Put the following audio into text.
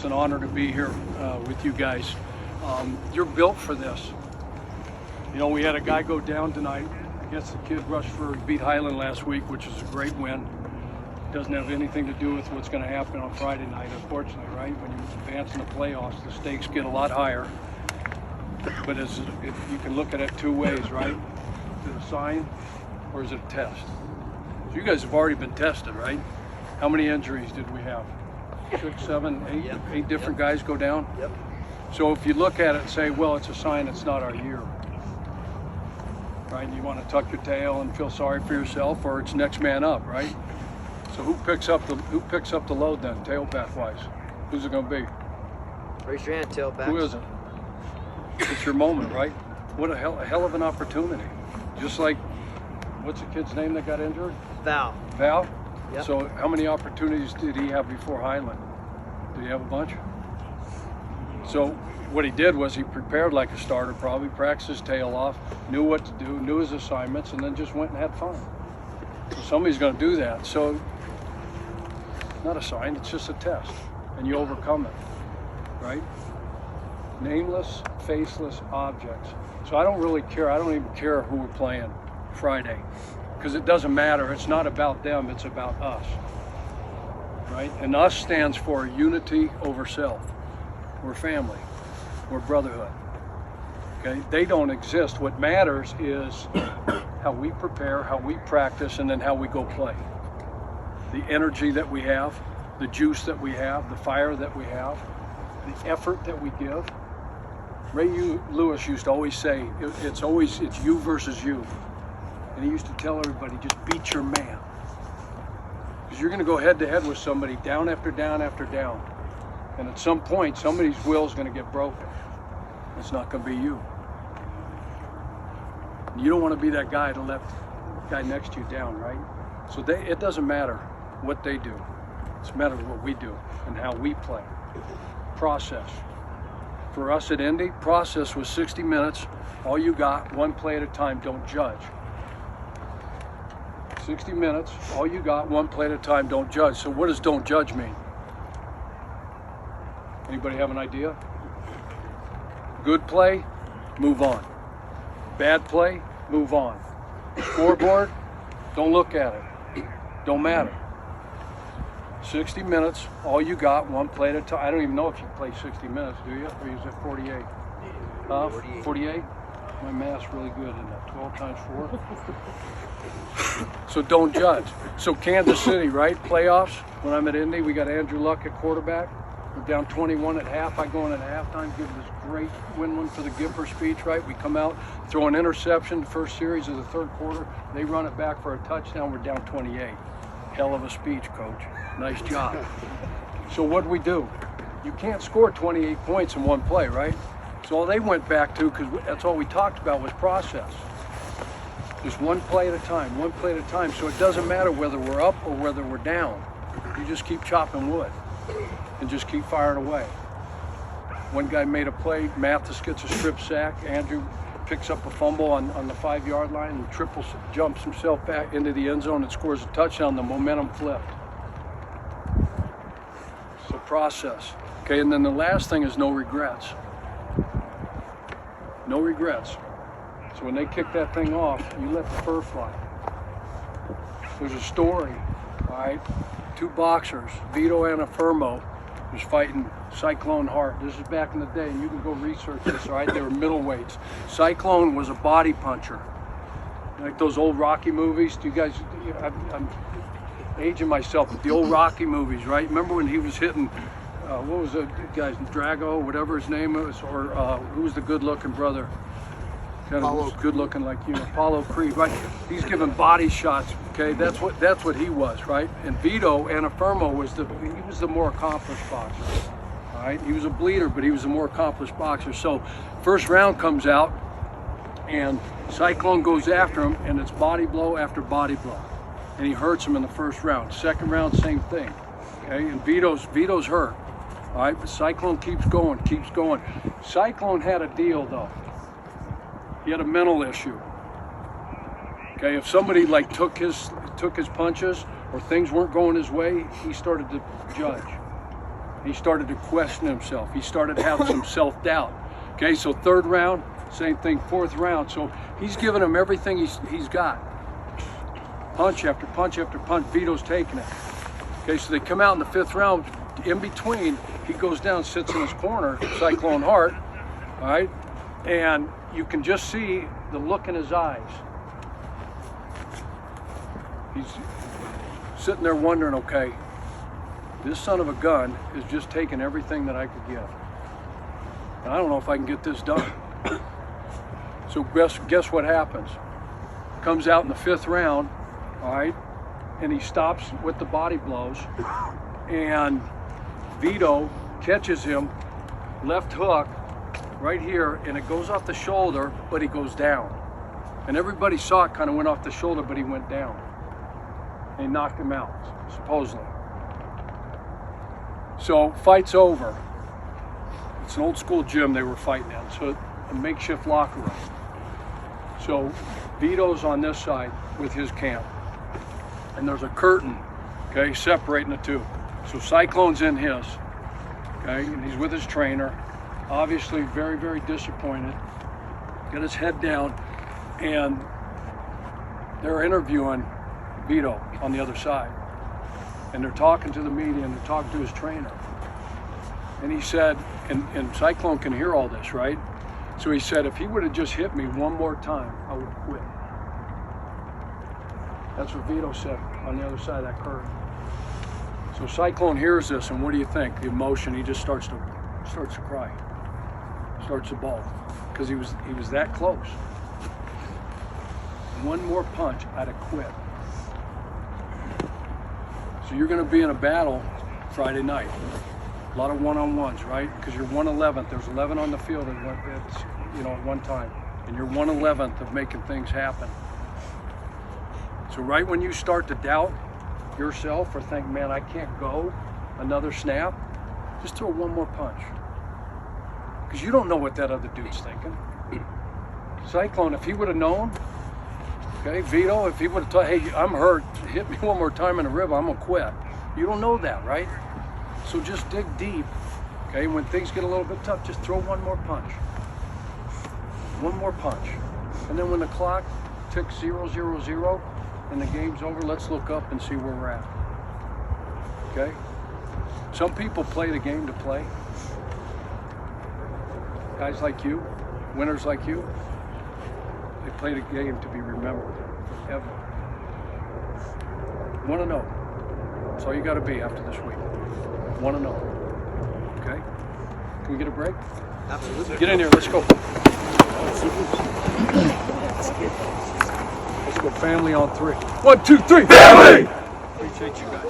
It's an honor to be here with you guys. You're built for this. You know, we had a guy go down tonight. I guess the kid rushed for beat Highland last week, which is a great win. Doesn't have anything to do with what's going to happen on Friday night, unfortunately, right? When you advance in the playoffs, the stakes get a lot higher. But if you can look at it two ways, right? Is it a sign or is it a test? So you guys have already been tested, right? How many injuries did we have? 6, 7, 8, Yep. 8 different guys go down? Yep. So if you look at it and say, well, it's a sign it's not our year, right? You want to tuck your tail and feel sorry for yourself, or it's next man up, right? So who picks up the load then, tailback wise? Who's it going to be? Raise your hand, tailback. Who is it? It's your moment, right? What a hell of an opportunity. Just like, what's the kid's name that got injured? Val. Val? Yep. So how many opportunities did he have before Highland? Did he have a bunch? So what he did was he prepared like a starter, probably practiced his tail off, knew what to do, knew his assignments, and then just went and had fun. So somebody's going to do that. So not a sign, it's just a test, and you overcome it, right? Nameless, faceless objects. So I don't really care. I don't even care who we're playing Friday, because it doesn't matter. It's not about them, it's about us, right? And us stands for unity over self. We're family, we're brotherhood, okay? They don't exist. What matters is how we prepare, how we practice, and then how we go play. The energy that we have, the juice that we have, the fire that we have, the effort that we give. Ray Lewis used to always say, it's you versus you. And he used to tell everybody, just beat your man. Because you're going to go head to head with somebody down after down after down. And at some point, somebody's will is going to get broken. It's not going to be you. You don't want to be that guy to let the guy next to you down, right? So it doesn't matter what they do. It's a matter of what we do and how we play. Process. For us at Indy, process was 60 minutes. All you got, one play at a time, don't judge. 60 minutes, all you got, one play at a time, don't judge. So what does don't judge mean? Anybody have an idea? Good play, move on. Bad play, move on. Scoreboard, don't look at it. Don't matter. 60 minutes, all you got, one play at a time. I don't even know if you play 60 minutes, do you? Or is it 48? 48? My math's really good, isn't it? 12 times 4? So don't judge. So Kansas City, right? Playoffs, when I'm at Indy, we got Andrew Luck at quarterback. We're down 21 at half. I go in at halftime, give this great win one for the Gipper speech, right? We come out, throw an interception, first series of the third quarter. They run it back for a touchdown. We're down 28. Hell of a speech, coach. Nice job. So what do we do? You can't score 28 points in one play, right? So all they went back to, because that's all we talked about, was process. Just one play at a time, one play at a time. So it doesn't matter whether we're up or whether we're down. You just keep chopping wood and just keep firing away. One guy made a play, Mathis gets a strip sack, Andrew picks up a fumble on the 5-yard line and jumps himself back into the end zone and scores a touchdown. The momentum flipped. So process. Okay, and then the last thing is no regrets. No regrets. So when they kick that thing off, you let the fur fly. There's a story, all right? 2 boxers, Vito and Afirmo, was fighting Cyclone Hart. This is back in the day, and you can go research this, all right? They were middleweights. Cyclone was a body puncher. Like those old Rocky movies. Do you guys, I'm aging myself, but the old Rocky movies, right? Remember when he was hitting, what was the guy's, Drago, whatever his name was, or who was the good-looking brother? Kind of good-looking like you, Apollo Creed, right? He's giving body shots. Okay, that's what he was, right? And Vito Anafirmo was the more accomplished boxer. All right, he was a bleeder, but he was a more accomplished boxer. So, first round comes out, and Cyclone goes after him, and it's body blow after body blow, and he hurts him in the first round. Second round, same thing. Okay, and Vito's hurt. All right, but Cyclone keeps going. Cyclone had a deal though. He had a mental issue. Okay, if somebody like took his punches or things weren't going his way, he started to judge. He started to question himself. He started to have some self-doubt. Okay, so third round, same thing, fourth round. So he's giving him everything he's got. Punch after punch after punch, Vito's taking it. Okay, so they come out in the fifth round. In between, he goes down, sits in his corner, Cyclone Hart, all right? And you can just see the look in his eyes. He's sitting there wondering, okay, this son of a gun is just taking everything that I could give. And I don't know if I can get this done. So guess what happens? Comes out in the fifth round, all right, and he stops with the body blows, and Vito catches him, left hook, right here, and it goes off the shoulder, but he goes down. And everybody saw it kind of went off the shoulder, but he went down. And he knocked him out, supposedly. So, fight's over. It's an old school gym they were fighting in, so a makeshift locker room. So, Vito's on this side with his camp. And there's a curtain, okay, separating the two. So Cyclone's in his, okay, and he's with his trainer. Obviously very, very disappointed. Got his head down, and they're interviewing Vito on the other side. And they're talking to the media, and they're talking to his trainer. And he said, and Cyclone can hear all this, right? So he said, if he would have just hit me one more time, I would quit. That's what Vito said on the other side of that curtain. So Cyclone hears this, and what do you think? The emotion, he just starts to cry, starts to bawl, because he was that close. One more punch, I'd have quit. So you're going to be in a battle Friday night. A lot of one-on-ones, right? Because you're 1/11th. There's 11 on the field at one time, and you're 1/11th of making things happen. So right when you start to doubt yourself or think, man, I can't go another snap, just throw one more punch. Because you don't know what that other dude's thinking. Cyclone, if he would have known, okay, Vito, if he would have thought, hey, I'm hurt, hit me one more time in the rib, I'm gonna quit. You don't know that, right? So just dig deep, okay? When things get a little bit tough, just throw one more punch. One more punch. And then when the clock ticks 0-0-0 and the game's over, let's look up and see where we're at. Okay? Some people play the game to play. Guys like you, winners like you, they play the game to be remembered forever. 1-0. That's all you got to be after this week. 1-0. Okay? Can we get a break? Absolutely. Get in here. Let's go. Let's go. Family on 3. 1, 2, 3. Family! Appreciate you guys.